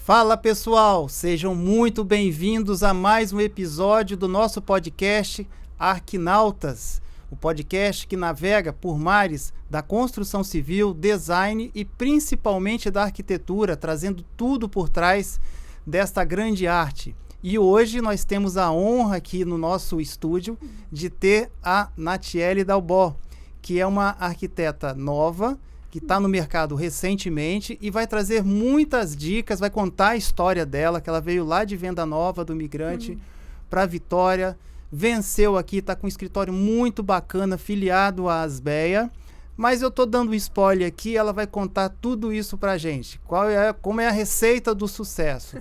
Fala pessoal, sejam muito bem-vindos a mais um episódio do nosso podcast Arquinautas, o podcast que navega por mares da construção civil, design e principalmente da arquitetura, trazendo tudo por trás desta grande arte. E hoje nós temos a honra aqui no nosso estúdio de ter a Natiele Dalbó, que é uma arquiteta nova, que está no mercado recentemente e vai trazer muitas dicas, vai contar a história dela, que ela veio lá de Venda Nova do Migrante para Vitória, venceu aqui, está com um escritório muito bacana, filiado à Asbeia, mas eu estou dando um spoiler aqui, ela vai contar tudo isso para a gente. Como é a receita do sucesso?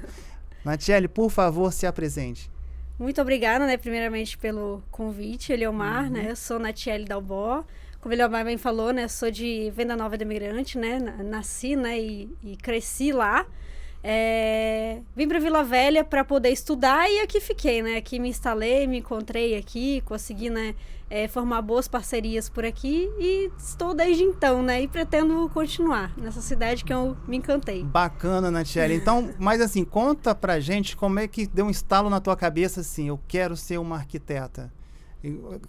Natiele, por favor, se apresente. Muito obrigada, primeiramente pelo convite, Eliomar, Eu sou Natiele Dalbó. Como o Eliomar bem falou, sou de Venda Nova do Imigrante, nasci, e cresci lá. Vim para Vila Velha para poder estudar e aqui fiquei, Aqui me instalei, me encontrei aqui, consegui, formar boas parcerias por aqui e estou desde então, e pretendo continuar nessa cidade que eu me encantei. Bacana, Natiele. Então, mas assim, conta pra gente como é que deu um estalo na tua cabeça assim, eu quero ser uma arquiteta.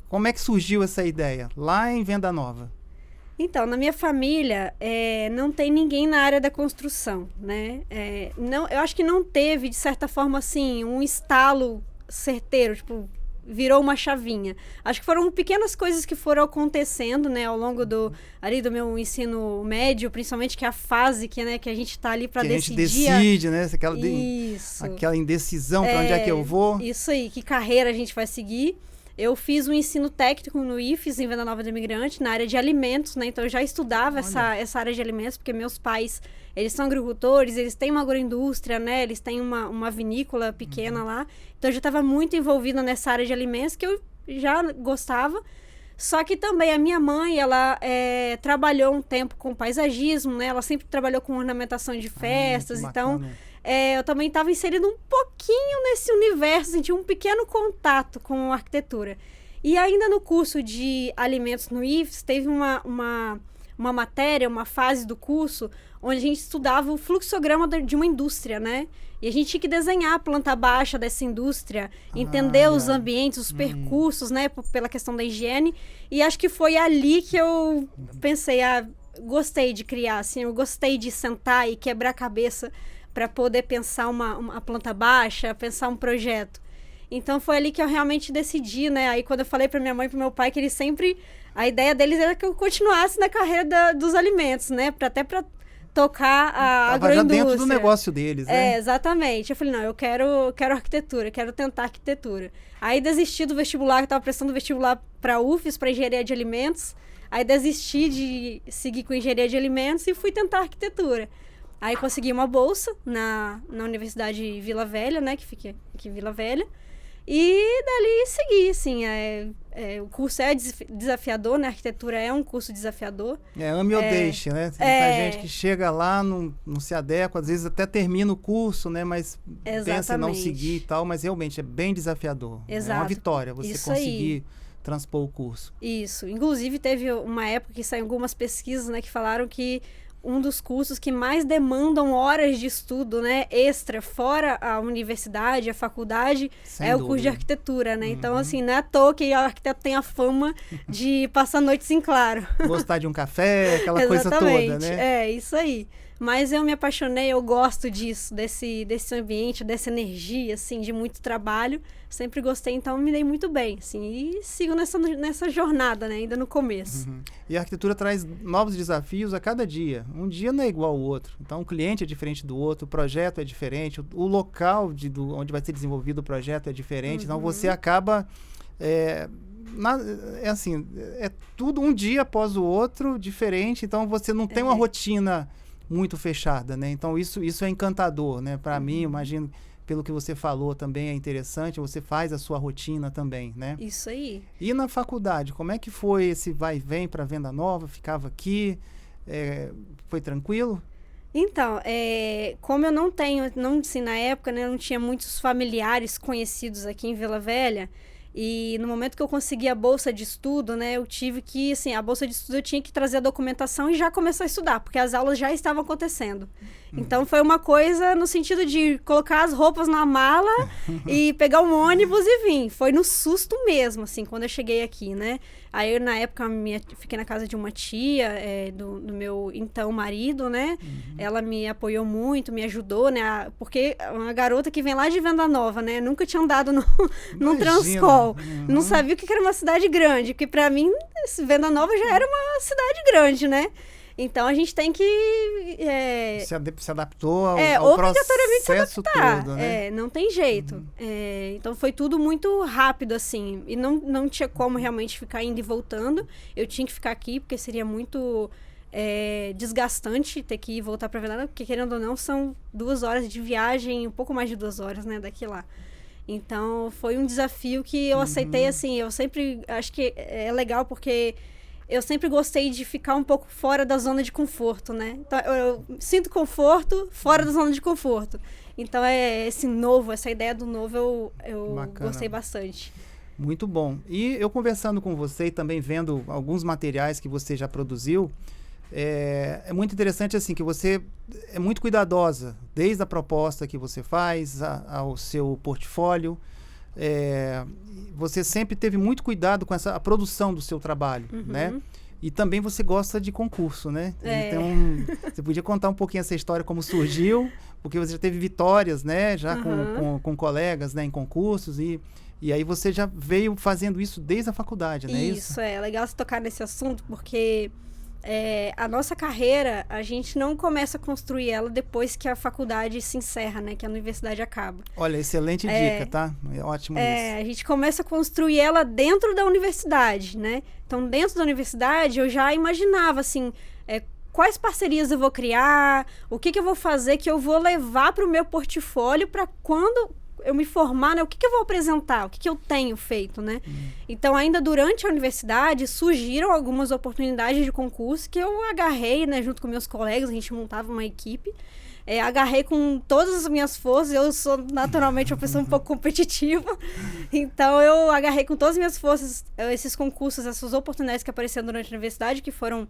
Como é que surgiu essa ideia lá em Venda Nova? Então, na minha família, não tem ninguém na área da construção, não, eu acho que não teve, de certa forma, assim, um estalo certeiro, virou uma chavinha. Acho que foram pequenas coisas que foram acontecendo, ao longo do meu ensino médio, principalmente, que é a fase que a gente está ali para decidir. A gente decide, aquela indecisão para onde é que eu vou. Isso aí, que carreira a gente vai seguir. Eu fiz um ensino técnico no IFES, em Venda Nova do Imigrante, na área de alimentos, Então eu já estudava essa área de alimentos, porque meus pais, eles são agricultores, eles têm uma agroindústria, Eles têm uma vinícola pequena lá. Então eu já estava muito envolvida nessa área de alimentos, que eu já gostava. Só que também a minha mãe, ela trabalhou um tempo com paisagismo, Ela sempre trabalhou com ornamentação de festas, então... eu também estava inserida um pouquinho nesse universo, tinha um pequeno contato com a arquitetura. E ainda no curso de alimentos no IFES, teve uma matéria, uma fase do curso, onde a gente estudava o fluxograma de uma indústria, E a gente tinha que desenhar a planta baixa dessa indústria, entender os ambientes, os percursos, pela questão da higiene. E acho que foi ali que eu pensei, gostei de criar, assim, eu gostei de sentar e quebrar a cabeça para poder pensar uma planta baixa, pensar um projeto. Então foi ali que eu realmente decidi, Aí quando eu falei para minha mãe e para meu pai que eles sempre... A ideia deles era que eu continuasse na carreira dos alimentos, até para tocar a agroindústria. Já dentro do negócio deles, Exatamente. Eu falei, não, eu quero arquitetura, quero tentar arquitetura. Aí desisti do vestibular, que eu estava prestando vestibular para UFES, para engenharia de alimentos. Aí desisti de seguir com engenharia de alimentos e fui tentar arquitetura. Aí consegui uma bolsa na Universidade Vila Velha, que fica aqui em Vila Velha. E dali segui, assim, o curso é desafiador, A arquitetura é um curso desafiador. Ame ou deixe, Tem muita gente que chega lá, não se adequa, às vezes até termina o curso, Mas pensa em não seguir e tal, mas realmente é bem desafiador. Exato. É uma vitória você Isso conseguir aí. Transpor o curso. Isso. Inclusive, teve uma época que saíram algumas pesquisas, que falaram que um dos cursos que mais demandam horas de estudo, extra, fora a universidade, a faculdade, o curso de arquitetura, Então, assim, não é à toa que o arquiteto tem a fama de passar noites em claro. Gostar de um café, aquela coisa toda, Isso aí. Mas eu me apaixonei, eu gosto disso, desse ambiente, dessa energia, assim, de muito trabalho. Sempre gostei, então me dei muito bem, assim, e sigo nessa jornada, ainda no começo. E a arquitetura traz novos desafios a cada dia. Um dia não é igual ao outro. Então, o cliente é diferente do outro, o projeto é diferente, o local onde vai ser desenvolvido o projeto é diferente. Então, você acaba... É tudo um dia após o outro, diferente. Então, você não tem uma rotina muito fechada, Então, isso é encantador, Para mim, imagino, pelo que você falou, também é interessante. Você faz a sua rotina também, Isso aí. E na faculdade, como é que foi esse vai e vem para Venda Nova? Ficava aqui? Foi tranquilo? Então, como eu na época, não tinha muitos familiares conhecidos aqui em Vila Velha, e no momento que eu consegui a bolsa de estudo, eu tive que, assim, a bolsa de estudo eu tinha que trazer a documentação e já começar a estudar, porque as aulas já estavam acontecendo. Então foi uma coisa no sentido de colocar as roupas na mala e pegar um ônibus e vir. Foi no susto mesmo, assim, quando eu cheguei aqui, né? Aí, na época, fiquei na casa de uma tia, do meu então marido, né? Ela me apoiou muito, me ajudou, né? Porque uma garota que vem lá de Venda Nova, né? Nunca tinha andado num Transcol. Não sabia o que era uma cidade grande. Porque, pra mim, Venda Nova já era uma cidade grande, né? Então, a gente tem que... Se adaptou ao processo todo, né? Não tem jeito. Então, foi tudo muito rápido, assim. E não tinha como realmente ficar indo e voltando. Eu tinha que ficar aqui, porque seria muito desgastante ter que ir e voltar para Venda Nova. Porque, querendo ou não, são 2 horas de viagem, um pouco mais de 2 horas, né, daqui lá. Então, foi um desafio que eu aceitei, assim. Eu sempre acho que é legal, porque... eu sempre gostei de ficar um pouco fora da zona de conforto, né? Então, eu sinto conforto fora da zona de conforto. Então, essa ideia do novo, eu gostei bastante. Muito bom. E eu conversando com você e também vendo alguns materiais que você já produziu, é muito interessante, assim, que você é muito cuidadosa, desde a proposta que você faz, ao seu portfólio. Você sempre teve muito cuidado com a produção do seu trabalho, né? E também você gosta de concurso, né? Então, você podia contar um pouquinho essa história, como surgiu, porque você já teve vitórias, né? Já com colegas, né? Em concursos e aí você já veio fazendo isso desde a faculdade, né? Isso, é legal você tocar nesse assunto, porque... a nossa carreira, a gente não começa a construir ela depois que a faculdade se encerra, né? Que a universidade acaba. Olha, excelente dica, tá? É ótimo isso. A gente começa a construir ela dentro da universidade, né? Então, dentro da universidade, eu já imaginava, assim, quais parcerias eu vou criar, o que eu vou fazer que eu vou levar para o meu portfólio para quando... eu me formar, né? O que eu vou apresentar? O que eu tenho feito, né? Então, ainda durante a universidade, surgiram algumas oportunidades de concurso que eu agarrei, né? Junto com meus colegas, a gente montava uma equipe. Agarrei com todas as minhas forças. Eu sou, naturalmente, uma pessoa um pouco competitiva. Então, eu agarrei com todas as minhas forças esses concursos, essas oportunidades que apareceram durante a universidade, que foram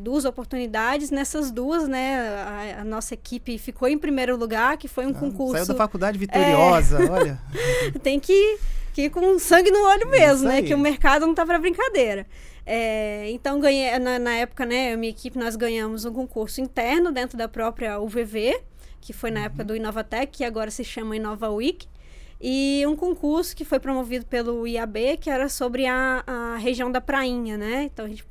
2 oportunidades. Nessas 2, né, a nossa equipe ficou em primeiro lugar, que foi um concurso... Saiu da faculdade vitoriosa, olha. Tem que ir com sangue no olho mesmo, né? Que o mercado não tá para brincadeira. Então, ganhei, na época, né, minha equipe, nós ganhamos um concurso interno dentro da própria UVV, que foi na época do Inovatec, que agora se chama Inova Week. E um concurso que foi promovido pelo IAB, que era sobre a região da Prainha, né? Então, a gente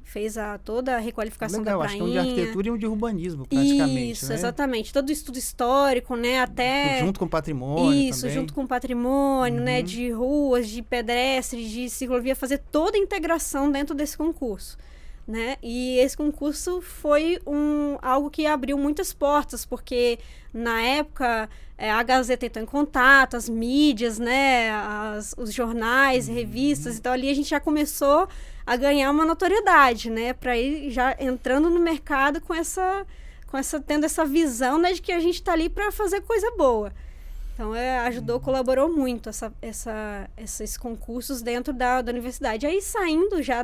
fez toda a requalificação da Prainha. Acho que é um de arquitetura e um de urbanismo, praticamente. Isso, né? Exatamente. Todo o estudo histórico, né? Até... junto com o patrimônio. Isso, também. Junto com o patrimônio, né? De ruas, de pedestres, de ciclovia, fazer toda a integração dentro desse concurso. Né? E esse concurso foi algo que abriu muitas portas, porque na época a Gazeta entrou em contato, as mídias, né? Os jornais, revistas, então ali a gente já começou a ganhar uma notoriedade, né? Para ir já entrando no mercado tendo essa visão, né? De que a gente está ali para fazer coisa boa. Então, colaborou muito esses concursos dentro da universidade. Aí, saindo já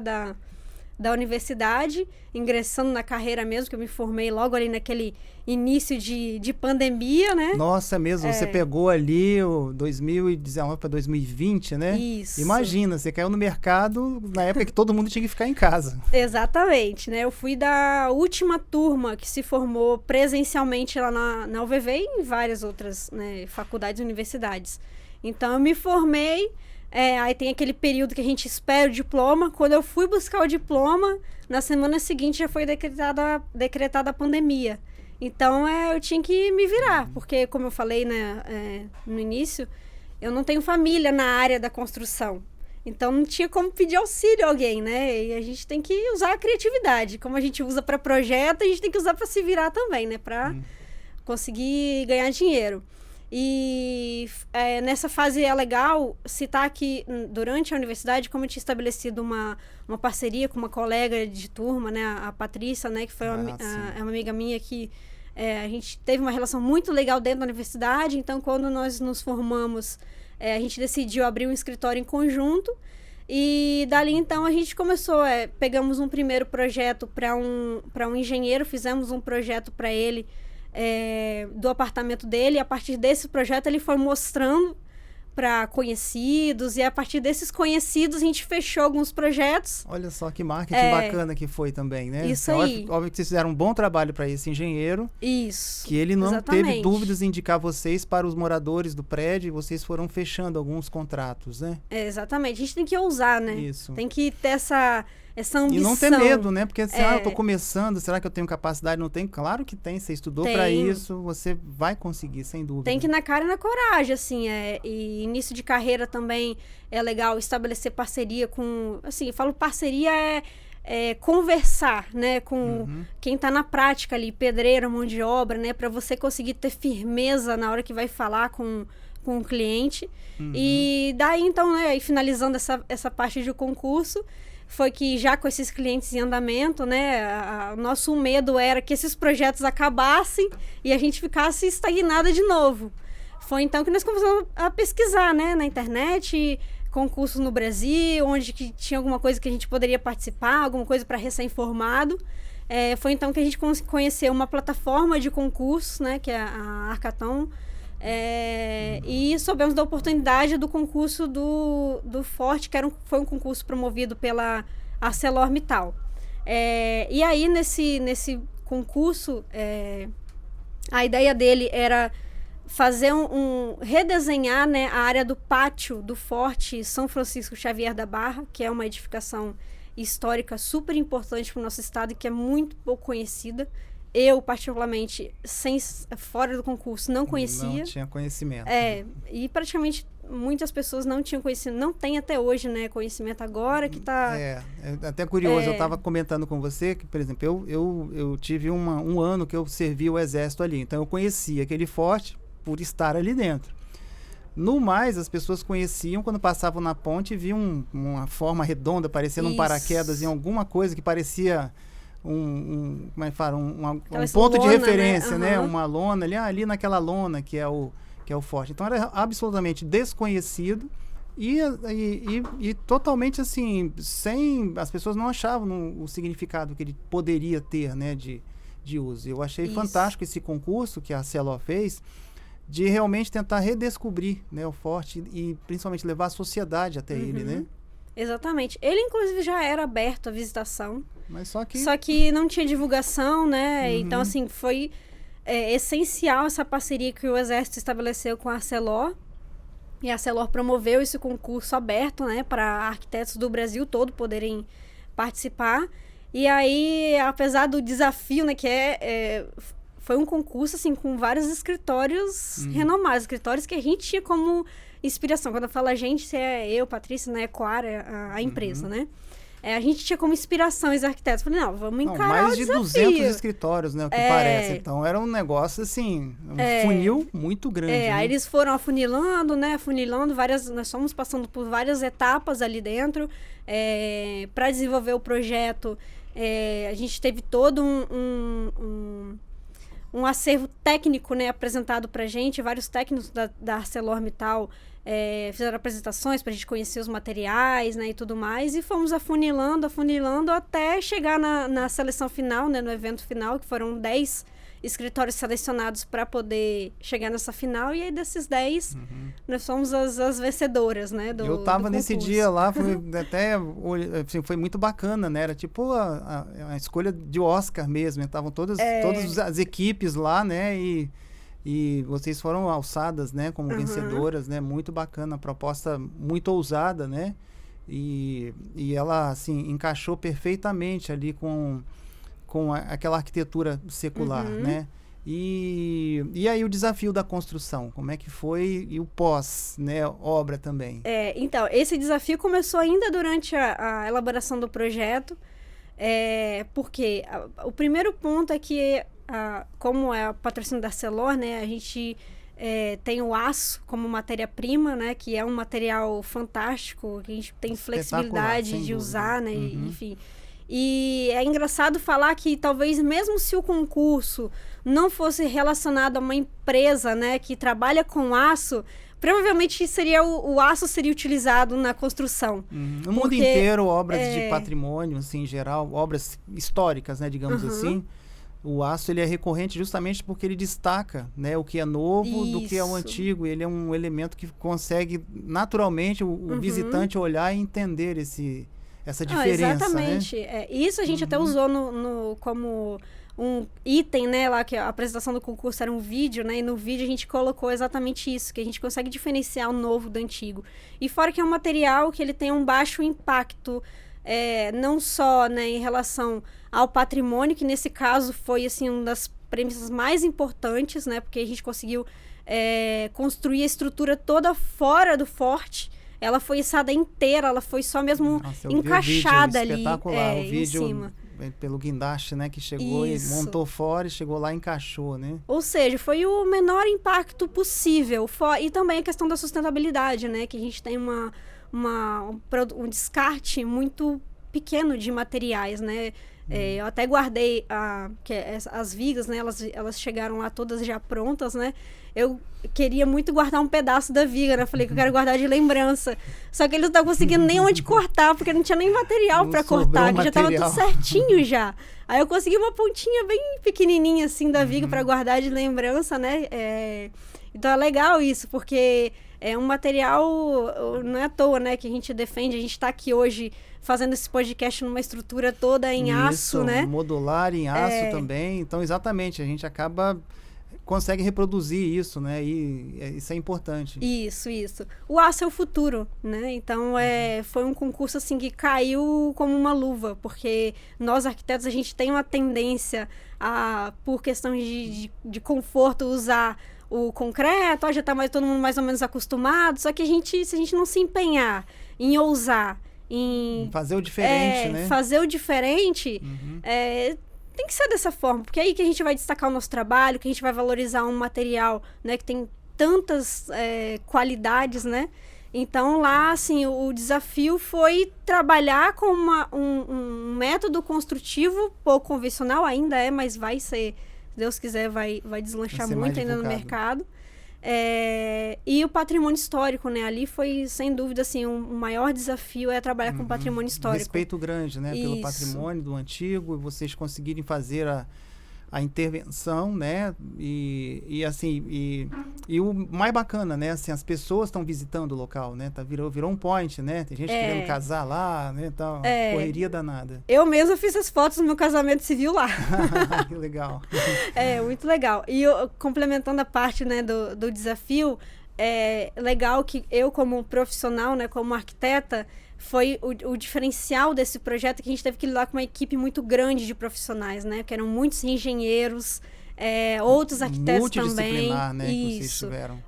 da universidade, ingressando na carreira mesmo, que eu me formei logo ali naquele início de pandemia, né? Nossa, mesmo, você pegou ali o 2019 para 2020, né? Isso. Imagina, você caiu no mercado na época que todo mundo tinha que ficar em casa. Exatamente, né? Eu fui da última turma que se formou presencialmente lá na UVV e em várias outras, né, faculdades e universidades. Então, eu me formei... aí tem aquele período que a gente espera o diploma. Quando eu fui buscar o diploma, na semana seguinte já foi decretada a pandemia. Então, eu tinha que me virar, porque, como eu falei, né, no início, eu não tenho família na área da construção. Então, não tinha como pedir auxílio a alguém, né? E a gente tem que usar a criatividade. Como a gente usa para projeto, a gente tem que usar para se virar também, né? Para conseguir ganhar dinheiro. E nessa fase é legal citar que durante a universidade, como eu tinha estabelecido uma parceria com uma colega de turma, né, a Patrícia, né, que foi uma amiga minha que a gente teve uma relação muito legal dentro da universidade. Então, quando nós nos formamos, a gente decidiu abrir um escritório em conjunto. E dali então a gente começou, pegamos um primeiro projeto para um engenheiro, fizemos um projeto para ele do apartamento dele, e a partir desse projeto ele foi mostrando para conhecidos, e a partir desses conhecidos a gente fechou alguns projetos. Olha só que marketing bacana que foi também, né? Isso aí. Óbvio que vocês fizeram um bom trabalho para esse engenheiro. Isso. Que ele não exatamente. Teve dúvidas em indicar vocês para os moradores do prédio, e vocês foram fechando alguns contratos, né? Exatamente. A gente tem que ousar, né? Isso. Tem que ter essa ambição. E não ter medo, né? Porque assim, eu tô começando, será que eu tenho capacidade? Não tenho? Claro que tem, você estudou para isso, você vai conseguir, sem dúvida. Tem que ir na cara e na coragem, assim, e início de carreira também é legal estabelecer parceria com, assim, eu falo parceria conversar, né, com quem tá na prática ali, pedreiro, mão de obra, né, para você conseguir ter firmeza na hora que vai falar com o cliente. E daí, então, né, aí finalizando essa parte de concurso, foi que já com esses clientes em andamento, né, o nosso medo era que esses projetos acabassem e a gente ficasse estagnada de novo. Foi então que nós começamos a pesquisar, né, na internet, concursos no Brasil, onde que tinha alguma coisa que a gente poderia participar, alguma coisa para recém-formado. Foi então que a gente conheceu uma plataforma de concursos, né, que é a Arcaton, e soubemos da oportunidade do concurso do Forte, que foi um concurso promovido pela ArcelorMittal. E aí, nesse concurso, a ideia dele era fazer redesenhar, né, a área do pátio do Forte São Francisco Xavier da Barra, que é uma edificação histórica super importante para o nosso estado e que é muito pouco conhecida. Eu, particularmente, fora do concurso, não conhecia. Não tinha conhecimento. E praticamente muitas pessoas não tinham conhecimento, não tem até hoje, né, conhecimento agora que está... É até curioso, eu estava comentando com você que, por exemplo, eu tive um ano que eu servi o exército ali, então eu conhecia aquele forte por estar ali dentro. No mais, as pessoas conheciam quando passavam na ponte e viam uma forma redonda, parecendo um paraquedas em alguma coisa que parecia... como é que fala? Um ponto de referência, né? Uma lona ali naquela lona que é o forte. Então era absolutamente desconhecido e totalmente assim, as pessoas não achavam o significado que ele poderia ter, né, de uso. Eu achei fantástico esse concurso que a Arcelor fez, de realmente tentar redescobrir, né, o forte e principalmente levar a sociedade até ele, né? Exatamente. Ele, inclusive, já era aberto à visitação. Mas só que não tinha divulgação, né? Então, assim, foi essencial essa parceria que o Exército estabeleceu com a Arcelor. E a Arcelor promoveu esse concurso aberto, né? Para arquitetos do Brasil todo poderem participar. E aí, apesar do desafio, né? Que foi um concurso, assim, com vários escritórios renomados. Escritórios que a gente tinha como inspiração. Quando eu falo a gente, eu, Patrícia, né? Ecoara, a empresa, né? A gente tinha como inspiração os arquitetos. Falei, vamos encarar mais o desafio. Mais de 200 escritórios, né? O que parece. Então, era um negócio, assim, funil muito grande. Né? Aí eles foram afunilando, né? Afunilando nós fomos passando por várias etapas ali dentro. Para desenvolver o projeto, a gente teve todo um acervo técnico, né, apresentado pra gente. Vários técnicos da ArcelorMittal fizeram apresentações pra gente conhecer os materiais, né, e tudo mais. E fomos afunilando até chegar na seleção final, né, no evento final, que foram 10 escritórios selecionados para poder chegar nessa final. E aí, desses 10, nós fomos as vencedoras, né, eu tava nesse dia lá, foi até assim, foi muito bacana, né? Era tipo a escolha de Oscar mesmo, estavam todas as equipes lá, né? E vocês foram alçadas, né, como vencedoras, né? Muito bacana, a proposta muito ousada, né? E ela, assim, encaixou perfeitamente ali com aquela arquitetura secular, né? E aí o desafio da construção, como é que foi? E o pós, né? Obra também. Então, esse desafio começou ainda durante a elaboração do projeto, porque o primeiro ponto é que, como é o patrocínio da Arcelor, né? A gente tem o aço como matéria-prima, né? Que é um material fantástico, que a gente tem flexibilidade de usar, né? Enfim... E é engraçado falar que talvez mesmo se o concurso não fosse relacionado a uma empresa, né, que trabalha com aço, provavelmente o aço seria utilizado na construção. No mundo inteiro, obras de patrimônio, assim, em geral, obras históricas, né, digamos assim, o aço ele é recorrente justamente porque ele destaca, né, o que é novo do que é o antigo. Ele é um elemento que consegue naturalmente o visitante olhar e entender essa diferença. Exatamente. Né? Isso a gente até usou como um item, né, lá que a apresentação do concurso era um vídeo, né, e no vídeo a gente colocou exatamente isso, que a gente consegue diferenciar o novo do antigo. E fora que é um material que ele tem um baixo impacto, não só, né, em relação ao patrimônio, que nesse caso foi assim, uma das premissas mais importantes, né, porque a gente conseguiu construir a estrutura toda fora do forte. Ela foi içada inteira, ela foi só mesmo encaixada ali em cima. Pelo guindaste, né, que chegou e montou fora e chegou lá e encaixou, né? Ou seja, foi o menor impacto possível. E também a questão da sustentabilidade, né, que a gente tem um descarte muito pequeno de materiais, né? Eu até guardei as vigas, né? Elas chegaram lá todas já prontas, né? Eu queria muito guardar um pedaço da viga, né? Eu falei que eu quero guardar de lembrança. Só que eles não estavam conseguindo nem onde cortar, porque não tinha nem material para cortar, que já estava tudo certinho já. Aí eu consegui uma pontinha bem pequenininha, assim, da viga para guardar de lembrança, né? Então é legal isso, porque é um material, não é à toa, né, que a gente defende. A gente está aqui hoje fazendo esse podcast numa estrutura toda em aço, né? Modular em aço também. Então, exatamente, a gente consegue reproduzir isso, né? E isso é importante. Isso. O aço é o futuro, né? Então, foi um concurso, assim, que caiu como uma luva, porque nós, arquitetos, a gente tem uma tendência por questão de conforto, usar o concreto, já está todo mundo mais ou menos acostumado, só que se a gente não se empenhar em ousar, em fazer o diferente, né? Fazer o diferente, tem que ser dessa forma, porque é aí que a gente vai destacar o nosso trabalho, que a gente vai valorizar um material, né, que tem tantas qualidades, né? Então, lá, assim, o desafio foi trabalhar com um método construtivo pouco convencional, ainda mas vai ser, se Deus quiser, vai deslanchar muito ainda no mercado. E o patrimônio histórico, né? Ali foi, sem dúvida, assim, o maior desafio é trabalhar com patrimônio histórico. Respeito grande, né? Pelo patrimônio do antigo, e vocês conseguirem fazer a intervenção, né? E o mais bacana, né? Assim, as pessoas estão visitando o local, né? Virou um point, né? Tem gente querendo casar lá, né? Então, correria danada. Eu mesma fiz as fotos no meu casamento civil lá. Que legal. Muito legal. E complementando a parte, né, do desafio, é legal que eu, como profissional, né, como arquiteta, foi o diferencial desse projeto, que a gente teve que lidar com uma equipe muito grande de profissionais, né? Que eram muitos engenheiros, outros arquitetos também. Né, que vocês tiveram.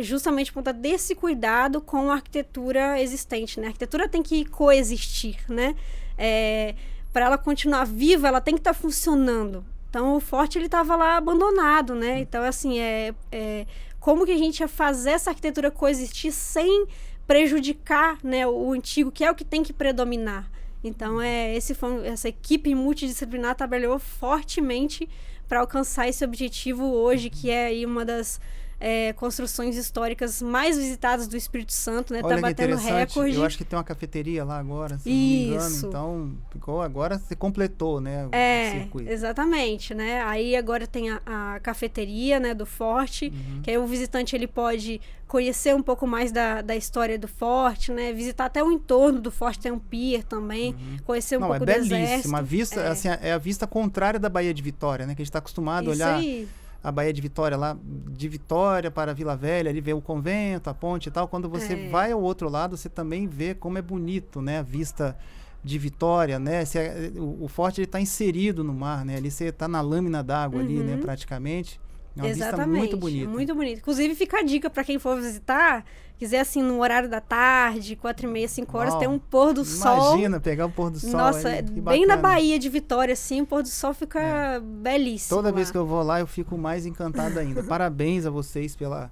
Justamente por conta desse cuidado com a arquitetura existente, né? A arquitetura tem que coexistir, né? Para ela continuar viva, ela tem que estar funcionando. Então, o forte, ele estava lá abandonado, né? Então, assim, como que a gente ia fazer essa arquitetura coexistir sem prejudicar, né, o antigo, que é o que tem que predominar. Então, essa equipe multidisciplinar trabalhou fortemente para alcançar esse objetivo hoje, que é aí uma das construções históricas mais visitadas do Espírito Santo, né? Olha, tá batendo recorde. Eu acho que tem uma cafeteria lá agora, se não me engano. Então, agora você completou, né, o circuito. Exatamente, né? Aí agora tem a cafeteria, né, do forte, que aí o visitante ele pode conhecer um pouco mais da história do forte, né? Visitar até o entorno do forte, tem um pier também, conhecer um pouco do exército. É belíssima, a vista, assim, é a vista contrária da Baía de Vitória, né? Que a gente está acostumado a olhar a Baía de Vitória lá, de Vitória para Vila Velha, ali vê o convento, a ponte e tal. Quando você vai ao outro lado, você também vê como é bonito, né? A vista de Vitória, né? O forte ele está inserido no mar, né? Ali você está na lâmina d'água ali, né? Praticamente. É uma vista muito bonita. Muito bonita. Inclusive, fica a dica para quem for visitar, quiser, assim, no horário da tarde, 4h30, 5h, tem um pôr do sol. Imagina pegar o pôr do sol. Nossa, aí, bem na Baía de Vitória, assim, o pôr do sol fica belíssimo. Toda vez que eu vou lá, eu fico mais encantado ainda. Parabéns a vocês pela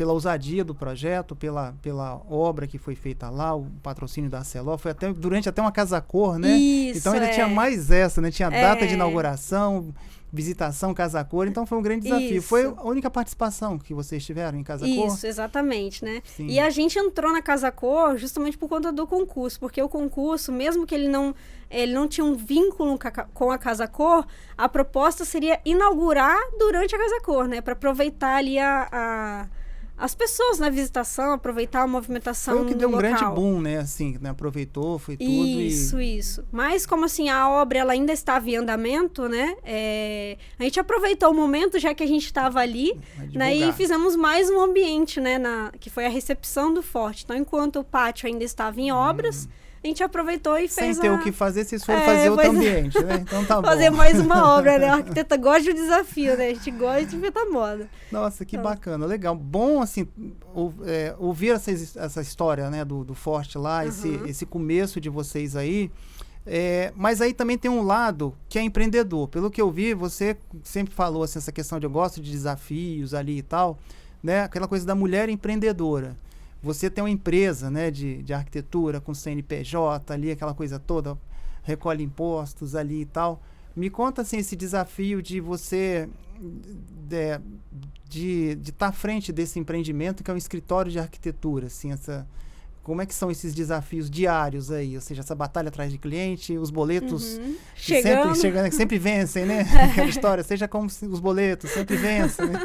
ousadia do projeto, pela obra que foi feita lá, o patrocínio da Arcelor, foi durante uma casa-cor, né? Isso, então ainda tinha mais essa, né? Tinha data de inauguração, visitação Casa Cor, então foi um grande desafio. Isso. Foi a única participação que vocês tiveram em Casa Cor? Isso, exatamente, né? Sim. E a gente entrou na Casa Cor justamente por conta do concurso, porque o concurso, mesmo que ele não tinha um vínculo com a Casa Cor, a proposta seria inaugurar durante a Casa Cor, né? Para aproveitar ali as pessoas na visitação, aproveitar a movimentação foi o que deu um local. grande boom, né? Assim, né? Aproveitou, foi tudo. Isso. Mas como assim, a obra ela ainda estava em andamento, né? A gente aproveitou o momento, já que a gente estava ali, né? E fizemos mais um ambiente, né? Que foi a recepção do forte. Então, enquanto o pátio ainda estava em obras, a gente aproveitou e fez sem ter o que fazer, vocês foram fazer outro ambiente, né? Então tá bom. Fazer mais uma obra, né? O arquiteta gosta de um desafio, né? A gente gosta de inventar moda. Nossa, que bacana, legal. Bom, assim, ouvir essa história, né, do forte lá, esse começo de vocês aí. Mas aí também tem um lado que é empreendedor. Pelo que eu vi, você sempre falou assim, essa questão de eu gosto de desafios ali e tal, né? Aquela coisa da mulher empreendedora. Você tem uma empresa, né, de arquitetura com CNPJ ali, aquela coisa toda, recolhe impostos ali e tal. Me conta assim, esse desafio de você de estar à frente desse empreendimento que é um escritório de arquitetura, assim, como é que são esses desafios diários aí? Ou seja, essa batalha atrás de cliente, os boletos sempre vencem, né? Aquela história, seja como os boletos, sempre vencem, né?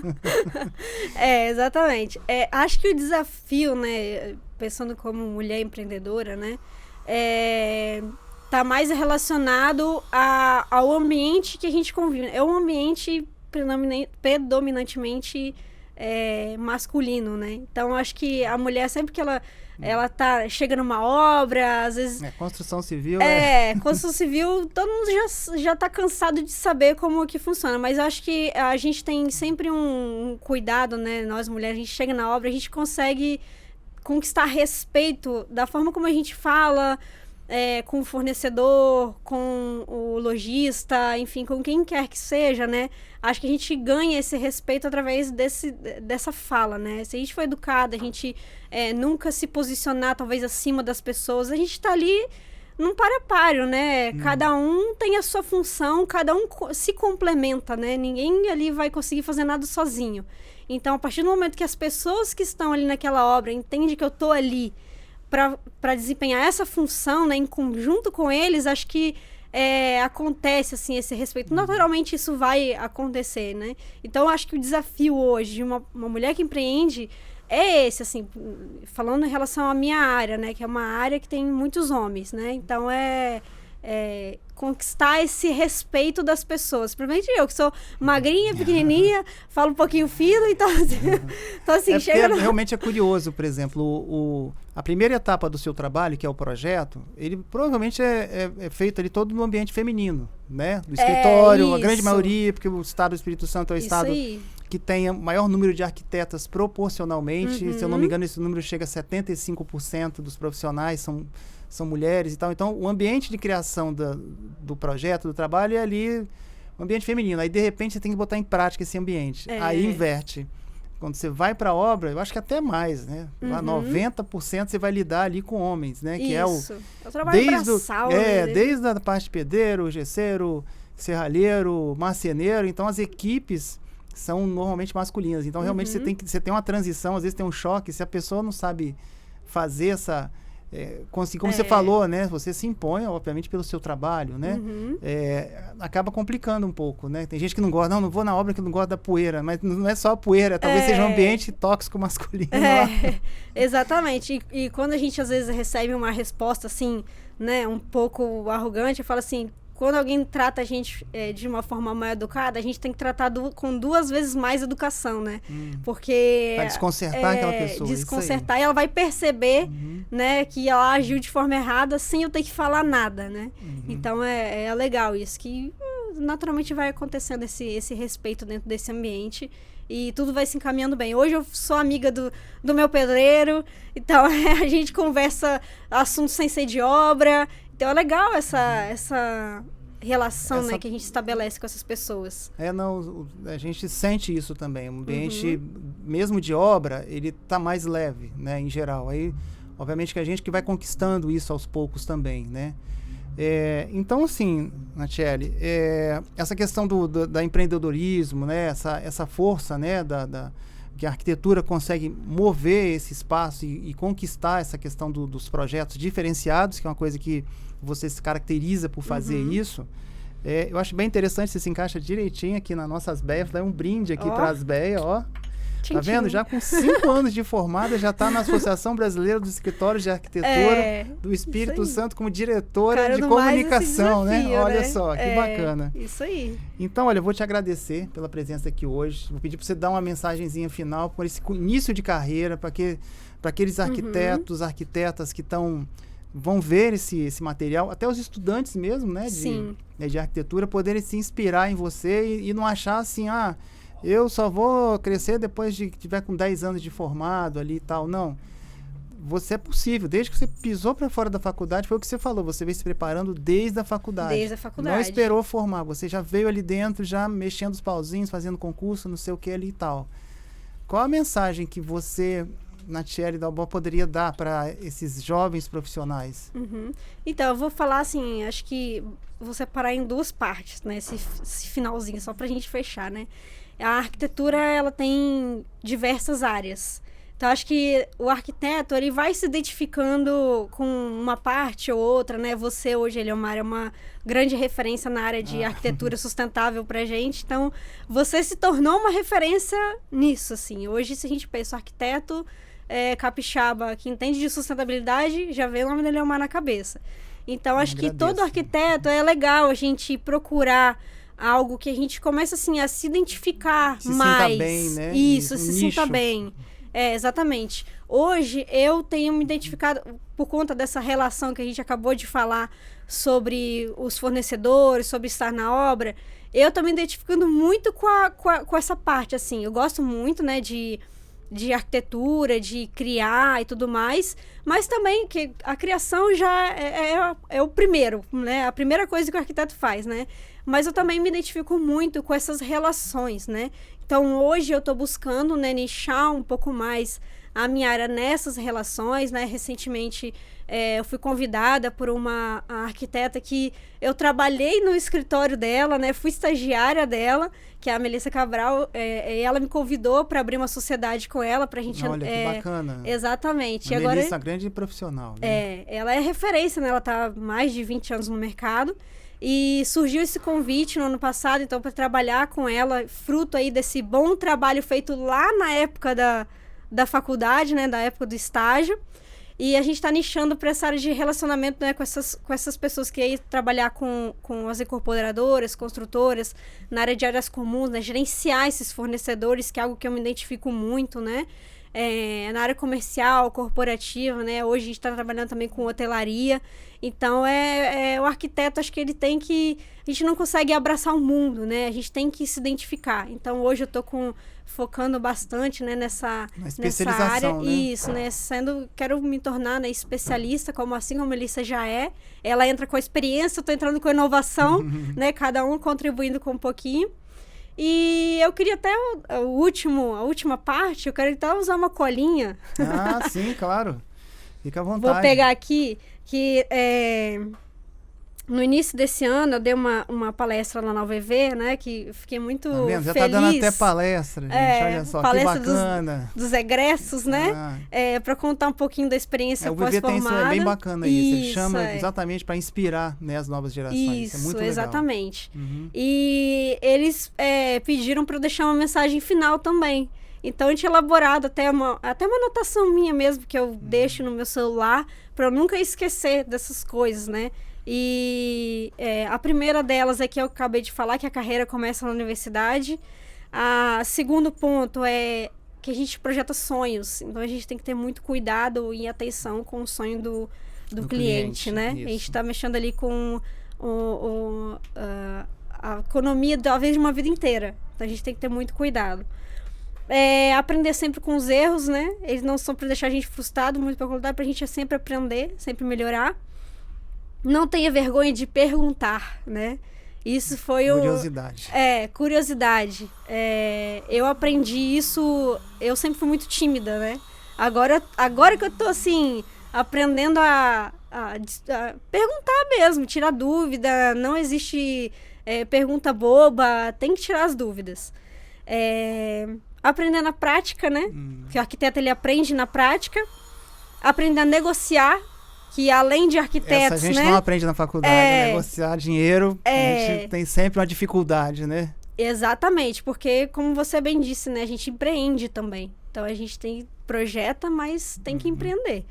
Exatamente. Acho que o desafio, né, pensando como mulher empreendedora, né, tá mais relacionado ao ambiente que a gente convive. É um ambiente predominantemente masculino, né? Então, acho que a mulher, sempre que ela chega numa obra, às vezes... construção civil... construção civil, todo mundo já tá cansado de saber como que funciona, mas eu acho que a gente tem sempre um cuidado, né? Nós mulheres, a gente chega na obra, a gente consegue conquistar respeito da forma como a gente fala, com o fornecedor, com o lojista, enfim, com quem quer que seja, né? Acho que a gente ganha esse respeito através dessa fala, né? Se a gente for educada, a gente nunca se posicionar talvez acima das pessoas, a gente tá ali num páreo, né? Cada um tem a sua função, cada um se complementa, né? Ninguém ali vai conseguir fazer nada sozinho. Então, a partir do momento que as pessoas que estão ali naquela obra entendem que eu tô ali para desempenhar essa função, né, em conjunto com eles, acho que acontece assim, esse respeito. Naturalmente isso vai acontecer, né? Então acho que o desafio hoje de uma mulher que empreende é esse, assim, falando em relação à minha área, né, que é uma área que tem muitos homens, né? Então conquistar esse respeito das pessoas. Principalmente eu, que sou magrinha, pequenininha, falo um pouquinho fino, então assim, chega... Realmente é curioso, por exemplo, a primeira etapa do seu trabalho, que é o projeto, ele provavelmente é feito ali todo no ambiente feminino, né? Do escritório, a grande maioria, porque o estado do Espírito Santo é o estado que tem o maior número de arquitetas proporcionalmente. Se eu não me engano, esse número chega a 75% dos profissionais são mulheres e tal. Então, o ambiente de criação do projeto, do trabalho, é ali um ambiente feminino. Aí, de repente, você tem que botar em prática esse ambiente. Aí, inverte. Quando você vai para a obra, eu acho que até mais, né? Lá 90% você vai lidar ali com homens, né? Que é o trabalho braçal, né? Desde a parte de pedreiro, gesseiro, serralheiro, marceneiro. Então, as equipes são normalmente masculinas. Então, realmente, você tem uma transição, às vezes tem um choque. Se a pessoa não sabe fazer essa... como você falou, né? Você se impõe, obviamente, pelo seu trabalho, né? Acaba complicando um pouco, né? Tem gente que não gosta, não vou na obra que não gosta da poeira, mas não é só a poeira, talvez seja um ambiente tóxico masculino. Exatamente. E quando a gente, às vezes, recebe uma resposta, assim, né? Um pouco arrogante, eu falo assim... Quando alguém trata a gente de uma forma mal educada, a gente tem que tratar com 2 vezes mais educação, né? Porque... Pra desconcertar aquela pessoa. Desconcertar, e ela vai perceber, né, que ela agiu de forma errada sem eu ter que falar nada, né? Então, é legal isso, que naturalmente vai acontecendo esse respeito dentro desse ambiente e tudo vai se encaminhando bem. Hoje eu sou amiga do meu pedreiro, então a gente conversa assuntos sem ser de obra. Então é legal essa relação, né, que a gente estabelece com essas pessoas. A gente sente isso também. O ambiente, mesmo de obra, ele tá mais leve, né, em geral. Aí, obviamente que a gente que vai conquistando isso aos poucos também, né? Então, assim, Natiele, essa questão da empreendedorismo, né, essa força, né, que a arquitetura consegue mover esse espaço e conquistar essa questão dos projetos diferenciados, que é uma coisa que você se caracteriza por fazer isso. Eu acho bem interessante, você se encaixa direitinho aqui nas nossas BEAs, dá um brinde aqui para as BEAs, ó. Tá vendo? Já com 5 anos de formada, já está na Associação Brasileira dos Escritórios de Arquitetura do Espírito Santo como diretora de comunicação, desafio, né? Olha só, que bacana. Isso aí. Então, olha, eu vou te agradecer pela presença aqui hoje. Vou pedir para você dar uma mensagenzinha final por esse início de carreira, para aqueles arquitetos, arquitetas que vão ver esse material, até os estudantes mesmo, né? De arquitetura, poderem se inspirar em você e não achar assim, eu só vou crescer depois de que tiver com 10 anos de formado ali e tal. Não. Você é possível. Desde que você pisou para fora da faculdade, foi o que você falou. Você veio se preparando desde a faculdade. Desde a faculdade. Não esperou formar. Você já veio ali dentro, já mexendo os pauzinhos, fazendo concurso, não sei o que ali e tal. Qual a mensagem que você, Natiele Dalbó, poderia dar para esses jovens profissionais? Então, eu vou falar assim, acho que vou separar em 2 partes, né? Esse finalzinho, só para a gente fechar, né? A arquitetura, ela tem diversas áreas. Então, acho que o arquiteto, ele vai se identificando com uma parte ou outra, né? Você, hoje, ele é uma grande referência na área de arquitetura sustentável pra gente. Então, você se tornou uma referência nisso, assim. Hoje, se a gente pensa arquiteto capixaba que entende de sustentabilidade, já vem o nome da Leomar na cabeça. Então, acho que todo arquiteto é legal a gente procurar algo que a gente começa assim a se identificar mais. Se sinta bem, né? Isso, se sinta bem. Exatamente. Hoje eu tenho me identificado por conta dessa relação que a gente acabou de falar sobre os fornecedores, sobre estar na obra. Eu tô me identificando muito com essa parte, assim. Eu gosto muito, né, de arquitetura, de criar e tudo mais, mas também que a criação já é o primeiro, né? A primeira coisa que o arquiteto faz, né? Mas eu também me identifico muito com essas relações, né? Então, hoje eu estou buscando, né, nichar um pouco mais a minha área nessas relações, né? Recentemente, eu fui convidada por uma arquiteta que eu trabalhei no escritório dela, né? Fui estagiária dela, que é a Melissa Cabral, e ela me convidou para abrir uma sociedade com ela, para a gente... Olha, que bacana. Exatamente. A Melissa é uma grande profissional, né? Ela é referência, né? Ela está há mais de 20 anos no mercado. E surgiu esse convite no ano passado, então, para trabalhar com ela, fruto aí desse bom trabalho feito lá na época da faculdade, né, da época do estágio. E a gente está nichando para essa área de relacionamento, né, com essas pessoas que aí trabalhar com as incorporadoras, construtoras, na área de áreas comuns, né, gerenciar esses fornecedores, que é algo que eu me identifico muito, né? Na área comercial, corporativa, né? Hoje a gente está trabalhando também com hotelaria. Então, o arquiteto, acho que ele tem que... A gente não consegue abraçar o mundo, né? A gente tem que se identificar. Então, hoje eu estou focando bastante, né, nessa área. Né? Isso, né? Quero me tornar, né, especialista, assim como a Melissa já é. Ela entra com a experiência, eu estou entrando com a inovação, né? Cada um contribuindo com um pouquinho. E eu queria até a última parte, eu quero então usar uma colinha. Sim, claro. Fica à vontade. Vou pegar aqui, que no início desse ano eu dei uma palestra lá na UVV, né? Que fiquei muito feliz. Já tá dando até palestra, gente. Olha só, palestra que bacana. Dos egressos, né? Para contar um pouquinho da experiência pós-formada. O UVV tem isso, é bem bacana isso. Ele chama exatamente para inspirar, né, as novas gerações. Isso, é muito legal. Exatamente. E eles pediram para eu deixar uma mensagem final também. Então, eu tinha elaborado até uma anotação minha mesmo, que eu deixo no meu celular, para eu nunca esquecer dessas coisas, né? E a primeira delas é que eu acabei de falar, que a carreira começa na universidade. Segundo ponto é que a gente projeta sonhos. Então, a gente tem que ter muito cuidado e atenção com o sonho do cliente, né? Isso. A gente está mexendo ali com a economia, talvez, de uma vida inteira. Então, a gente tem que ter muito cuidado. Aprender sempre com os erros, né? Eles não são para deixar a gente frustrado, muito pelo contrário, pra gente sempre aprender, sempre melhorar. Não tenha vergonha de perguntar, né? Isso foi curiosidade. Curiosidade. Eu aprendi isso, eu sempre fui muito tímida, né? Agora que eu tô, assim, aprendendo a perguntar mesmo, tirar dúvida. Não existe pergunta boba, tem que tirar as dúvidas. Aprender na prática, né? Que o arquiteto ele aprende na prática. Aprender a negociar, que além de arquitetos, a gente não aprende na faculdade, negociar dinheiro, a gente tem sempre uma dificuldade, né? Exatamente, porque como você bem disse, né, a gente empreende também. Então a gente projeta, mas tem que empreender.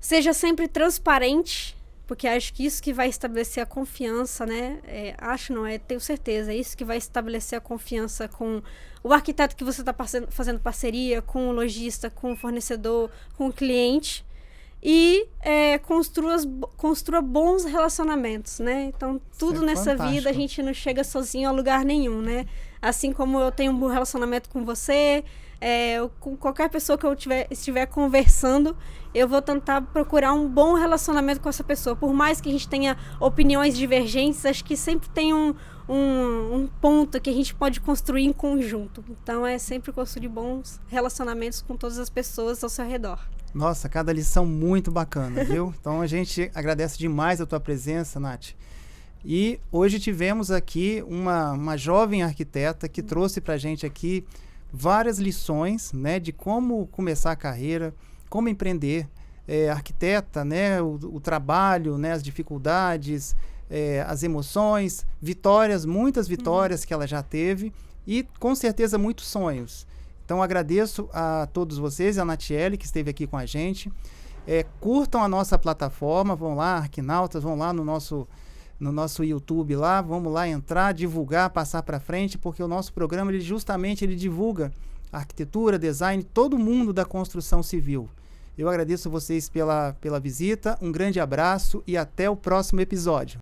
Seja sempre transparente, porque acho que isso que vai estabelecer a confiança, né? Tenho certeza, é isso que vai estabelecer a confiança com o arquiteto que você está fazendo parceria, com o lojista, com o fornecedor, com o cliente. E construa bons relacionamentos, né? Então, tudo nessa vida, a gente não chega sozinho a lugar nenhum, né? Assim como eu tenho um bom relacionamento com você, com qualquer pessoa que eu estiver conversando, eu vou tentar procurar um bom relacionamento com essa pessoa. Por mais que a gente tenha opiniões divergentes, acho que sempre tem um ponto que a gente pode construir em conjunto. Então, é sempre construir bons relacionamentos com todas as pessoas ao seu redor. Nossa, cada lição muito bacana, viu? Então, a gente agradece demais a tua presença, Nath. E hoje tivemos aqui uma jovem arquiteta que trouxe pra gente aqui várias lições, né, de como começar a carreira, como empreender. Arquiteta, né, o trabalho, né, as dificuldades, as emoções, vitórias, muitas vitórias que ela já teve e, com certeza, muitos sonhos. Então, agradeço a todos vocês, a Nathiele, que esteve aqui com a gente. Curtam a nossa plataforma, vão lá, Arquinautas, vão lá no nosso YouTube lá, vamos lá entrar, divulgar, passar para frente, porque o nosso programa, ele divulga arquitetura, design, todo mundo da construção civil. Eu agradeço vocês pela visita, um grande abraço e até o próximo episódio.